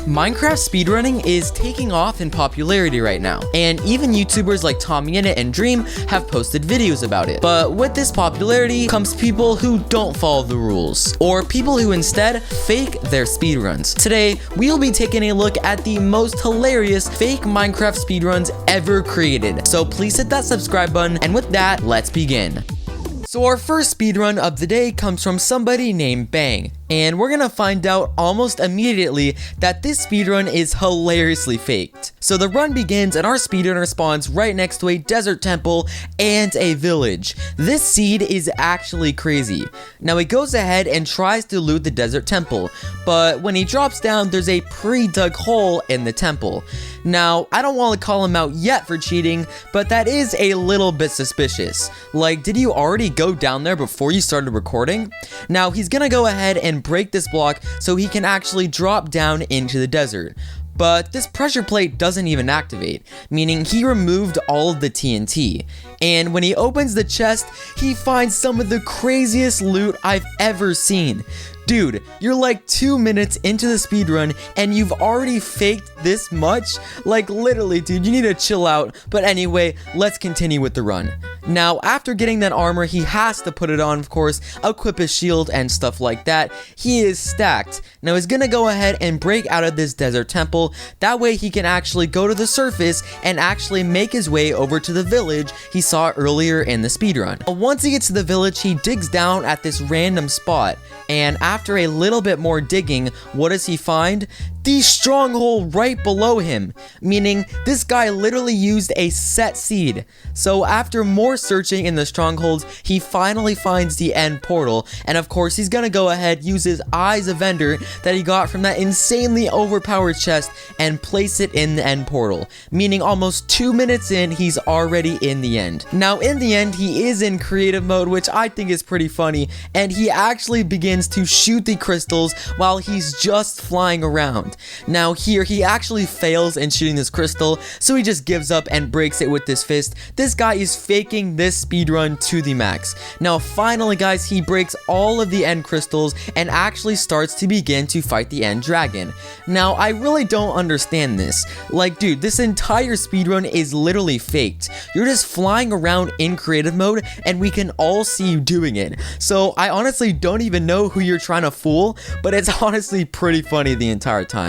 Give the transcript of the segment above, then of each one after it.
Minecraft speedrunning is taking off in popularity right now, and even YouTubers like Camdeeno and Dream have posted videos about it. But with this popularity comes people who don't follow the rules, or people who instead fake their speedruns. Today, we'll be taking a look at the most hilarious fake Minecraft speedruns ever created. So please hit that subscribe button, and with that, let's begin. So our first speedrun of the day comes from somebody named Bang, and we're gonna find out almost immediately that this speedrun is hilariously faked. So the run begins and our speedrunner spawns right next to a desert temple and a village. This seed is actually crazy. Now he goes ahead and tries to loot the desert temple, but when he drops down, there's a pre-dug hole in the temple. Now, I don't want to call him out yet for cheating, but that is a little bit suspicious. Like, did you already go down there before you started recording? Now, he's gonna go ahead and break this block so he can actually drop down into the desert. But this pressure plate doesn't even activate, meaning he removed all of the TNT. And when he opens the chest, he finds some of the craziest loot I've ever seen. Dude, you're like 2 minutes into the speedrun and you've already faked this much? Like literally, dude, you need to chill out. But anyway, let's continue with the run. Now, after getting that armor, he has to put it on, of course, equip his shield and stuff like that. He is stacked. Now, he's gonna go ahead and break out of this desert temple. That way, he can actually go to the surface and actually make his way over to the village he saw earlier in the speedrun. Once he gets to the village, he digs down at this random spot. And after a little bit more digging, what does he find? The stronghold right below him, meaning this guy literally used a set seed. So after more searching in the strongholds, he finally finds the end portal, and of course he's gonna go ahead, use his eyes of Ender that he got from that insanely overpowered chest and place it in the end portal, meaning almost 2 minutes in, he's already in the end. Now in the end, he is in creative mode, which I think is pretty funny, and he actually begins to shoot the crystals while he's just flying around. Now here, he actually fails in shooting this crystal, so he just gives up and breaks it with his fist. This guy is faking this speedrun to the max. Now finally guys, he breaks all of the end crystals and actually starts to begin to fight the end dragon. Now I really don't understand this. Like dude, this entire speedrun is literally faked. You're just flying around in creative mode and we can all see you doing it. So I honestly don't even know who you're trying to fool, but it's honestly pretty funny the entire time.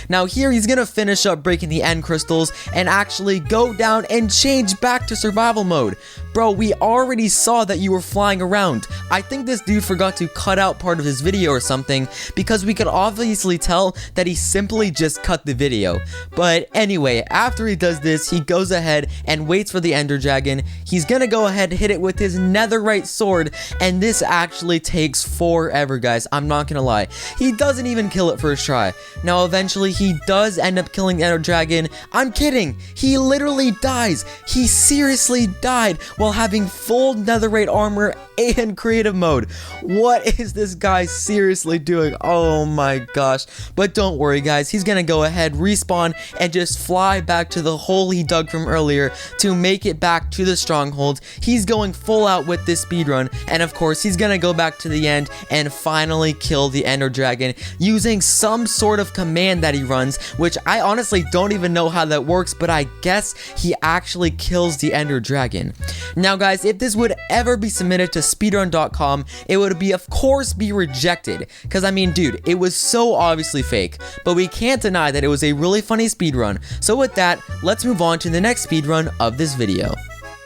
Now here he's gonna finish up breaking the end crystals and actually go down and change back to survival mode. Bro, we already saw that you were flying around. I think this dude forgot to cut out part of his video or something, because we could obviously tell that he simply just cut the video. But anyway, after he does this, he goes ahead and waits for the ender dragon. He's gonna go ahead and hit it with his netherite sword, and this actually takes forever, guys. I'm not gonna lie. He doesn't even kill it first try. Now eventually he does end up killing the ender dragon. I'm kidding. He literally dies. He seriously died while having full netherite armor and creative mode. What is this guy seriously doing? Oh my gosh. But don't worry guys, he's gonna go ahead, respawn, and just fly back to the hole he dug from earlier to make it back to the stronghold. He's going full out with this speedrun, and of course he's gonna go back to the end and finally kill the ender dragon using some sort of command that he runs, which I honestly don't even know how that works, but I guess he actually kills the ender dragon. Now guys, if this would ever be submitted to speedrun.com, it would of course be rejected, because I mean dude, it was so obviously fake, but we can't deny that it was a really funny speedrun. So with that, let's move on to the next speedrun of this video.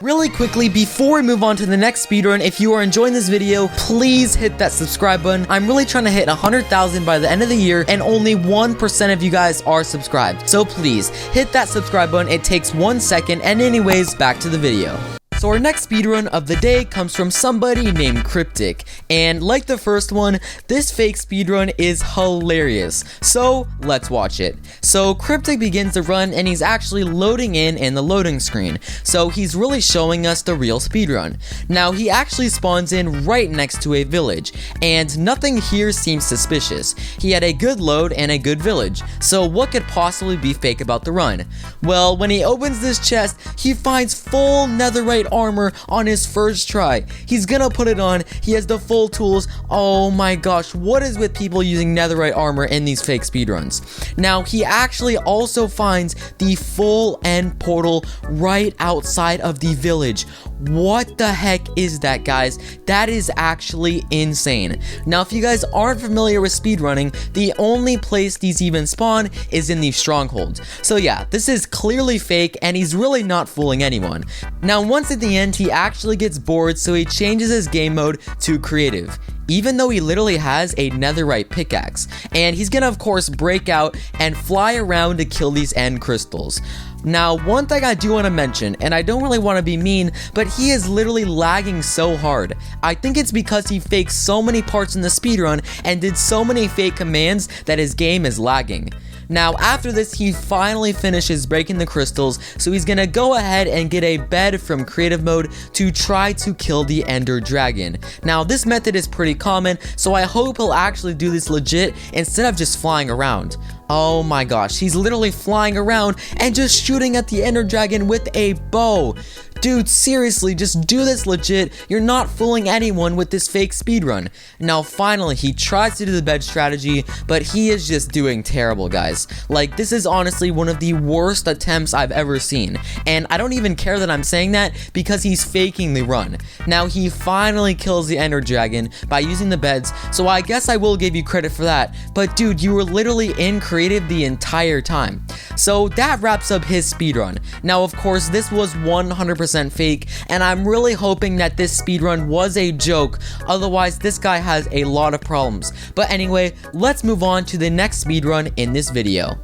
Really quickly, before we move on to the next speedrun, if you are enjoying this video, please hit that subscribe button. I'm really trying to hit 100,000 by the end of the year, and only 1% of you guys are subscribed. So please, hit that subscribe button. It takes 1 second, and anyways, back to the video. So our next speedrun of the day comes from somebody named CRYPTIC, and like the first one, this fake speedrun is hilarious. So let's watch it. So CRYPTIC begins the run and he's actually loading in the loading screen. So he's really showing us the real speedrun. Now he actually spawns in right next to a village, and nothing here seems suspicious. He had a good load and a good village. So what could possibly be fake about the run? Well, when he opens this chest, he finds full netherite netherite armor on his first try. He's gonna put it on. He has the full tools. Oh my gosh, what is with people using netherite armor in these fake speedruns? Now, he actually also finds the full end portal right outside of the village. What the heck is that, guys? That is actually insane. Now, if you guys aren't familiar with speedrunning, the only place these even spawn is in the stronghold. So yeah, this is clearly fake, and he's really not fooling anyone. Now, once at the end, he actually gets bored, so he changes his game mode to creative, even though he literally has a netherite pickaxe. And he's gonna, of course, break out and fly around to kill these end crystals. Now, one thing I do want to mention, and I don't really want to be mean, but he is literally lagging so hard. I think it's because he faked so many parts in the speedrun and did so many fake commands that his game is lagging. Now, after this, he finally finishes breaking the crystals, so he's gonna go ahead and get a bed from creative mode to try to kill the ender dragon. Now, this method is pretty common, so I hope he'll actually do this legit instead of just flying around. Oh my gosh, he's literally flying around and just shooting at the ender dragon with a bow. Dude, seriously, just do this legit. You're not fooling anyone with this fake speedrun. Now, finally, he tries to do the bed strategy, but he is just doing terrible, guys. Like, this is honestly one of the worst attempts I've ever seen. And I don't even care that I'm saying that because he's faking the run. Now, he finally kills the ender dragon by using the beds, so I guess I will give you credit for that. But dude, you were literally in creative the entire time. So that wraps up his speedrun. Now, of course, this was 100% fake, and I'm really hoping that this speedrun was a joke, otherwise this guy has a lot of problems. But anyway, let's move on to the next speedrun in this video.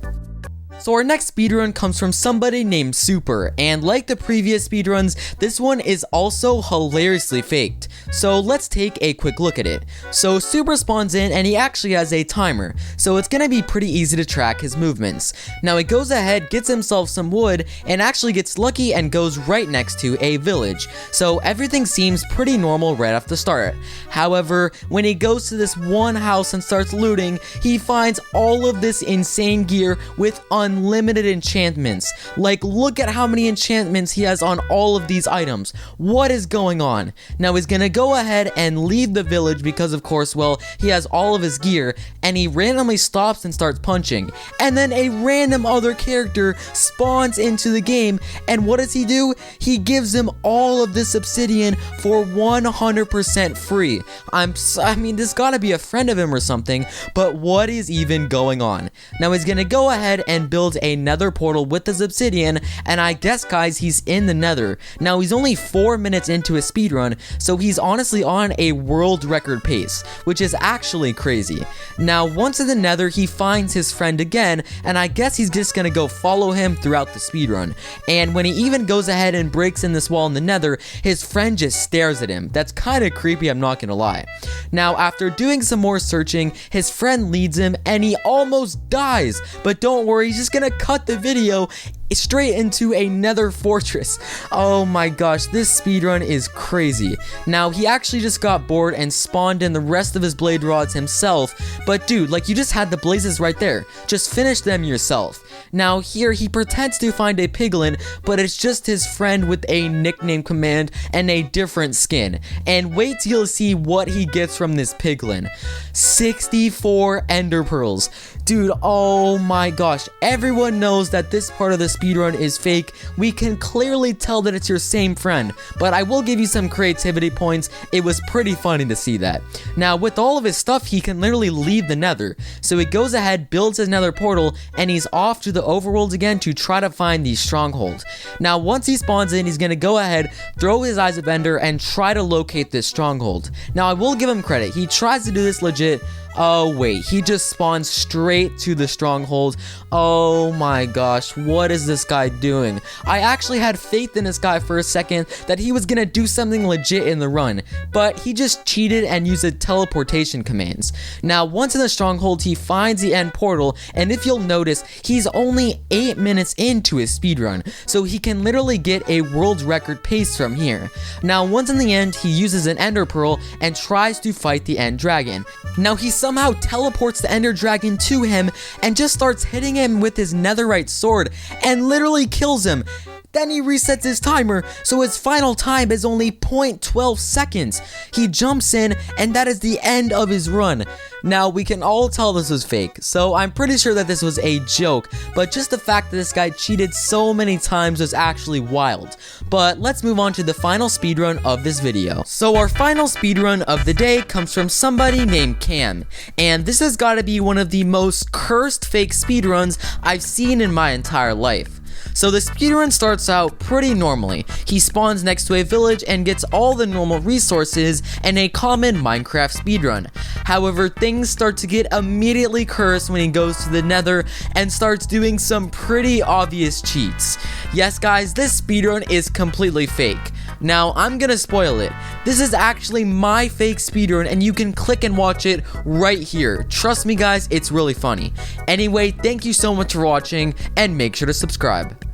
So our next speedrun comes from somebody named Super, and like the previous speedruns, this one is also hilariously faked. So let's take a quick look at it. So Super spawns in, and he actually has a timer, so it's gonna be pretty easy to track his movements. Now he goes ahead, gets himself some wood, and actually gets lucky and goes right next to a village. So everything seems pretty normal right off the start. However, when he goes to this one house and starts looting, he finds all of this insane gear with unlimited enchantments. Like, look at how many enchantments he has on all of these items. What is going on? Now he's gonna go ahead and leave the village because, of course, well, he has all of his gear, and he randomly stops and starts punching. And then a random other character spawns into the game, and what does he do? He gives him all of this obsidian for 100% free. I mean, this gotta be a friend of him or something, but what is even going on? Now he's gonna go ahead and build a nether portal with his obsidian, and I guess, guys, he's in the nether. Now he's only 4 minutes into his speedrun, so he's honestly on a world record pace, which is actually crazy. Now once in the nether, he finds his friend again, and I guess he's just gonna go follow him throughout the speedrun. And when he even goes ahead and breaks in this wall in the nether, his friend just stares at him. That's kind of creepy, I'm not gonna lie. Now after doing some more searching, his friend leads him, and he almost dies, but don't worry, he's just gonna cut the video straight into a nether fortress. Oh my gosh, this speedrun is crazy. Now he actually just got bored and spawned in the rest of his blade rods himself, but dude, like, you just had the blazes right there. Just finish them yourself. Now here he pretends to find a piglin, but it's just his friend with a nickname command and a different skin. And wait till you see what he gets from this piglin. 64 ender pearls. Dude, oh my gosh, everyone knows that this part of the speedrun is fake. We can clearly tell that it's your same friend, but I will give you some creativity points. It was pretty funny to see that. Now with all of his stuff, he can literally leave the nether, so he goes ahead, builds his nether portal, and he's off to the overworld again to try to find the stronghold. Now once he spawns in, he's gonna go ahead, throw his eyes of ender, and try to locate this stronghold. Now I will give him credit, he tries to do this legit. Oh wait, he just spawns straight to the stronghold. Oh my gosh, what is this guy doing? I actually had faith in this guy for a second that he was gonna do something legit in the run, but he just cheated and used the teleportation commands. Now once in the stronghold, he finds the end portal, and if you'll notice, he's only 8 minutes into his speedrun, so he can literally get a world record pace from here. Now once in the end, he uses an ender pearl and tries to fight the end dragon. Now he somehow teleports the ender dragon to him and just starts hitting him with his netherite sword and literally kills him. Then he resets his timer, so his final time is only 0.12 seconds. He jumps in, and that is the end of his run. Now, we can all tell this was fake, so I'm pretty sure that this was a joke, but just the fact that this guy cheated so many times was actually wild. But let's move on to the final speedrun of this video. So our final speedrun of the day comes from somebody named Cam, and this has got to be one of the most cursed fake speedruns I've seen in my entire life. So the speedrun starts out pretty normally. He spawns next to a village and gets all the normal resources in a common Minecraft speedrun. However, things start to get immediately cursed when he goes to the nether and starts doing some pretty obvious cheats. Yes guys, this speedrun is completely fake. Now, I'm gonna spoil it. This is actually my fake speedrun and you can click and watch it right here. Trust me guys, it's really funny. Anyway, thank you so much for watching and make sure to subscribe.